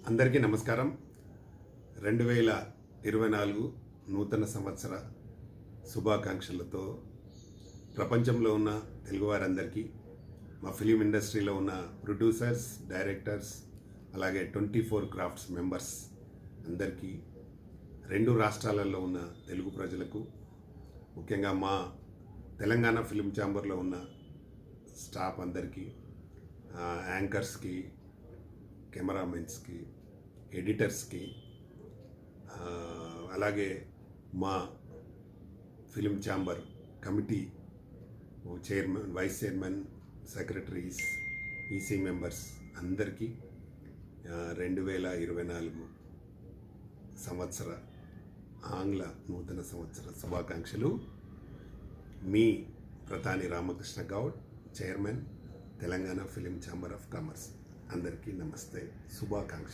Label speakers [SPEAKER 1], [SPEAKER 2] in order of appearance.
[SPEAKER 1] అందరికీ నమస్కారం. 2024 నూతన సంవత్సర శుభాకాంక్షలతో ప్రపంచంలో ఉన్న తెలుగువారందరికీ, మా ఫిలిం ఇండస్ట్రీలో ఉన్న ప్రొడ్యూసర్స్, డైరెక్టర్స్, అలాగే 24 క్రాఫ్ట్స్ మెంబర్స్ అందరికీ, రెండు రాష్ట్రాలలో ఉన్న తెలుగు ప్రజలకు, ముఖ్యంగా మా తెలంగాణ ఫిలిం ఛాంబర్లో ఉన్న స్టాఫ్ అందరికీ, యాంకర్స్కి, కెమెరామెన్స్కి, ఎడిటర్స్కి, అలాగే మా film chamber committee chairman, vice chairman, secretaries, EC members అందరికీ 2024 సంవత్సర ఆంగ్ల నూతన సంవత్సర శుభాకాంక్షలు. మీ Pratani Ramakrishna Goud, chairman, Telangana film chamber of commerce. అందరికీ నమస్తే, శుభాకాంక్షలు.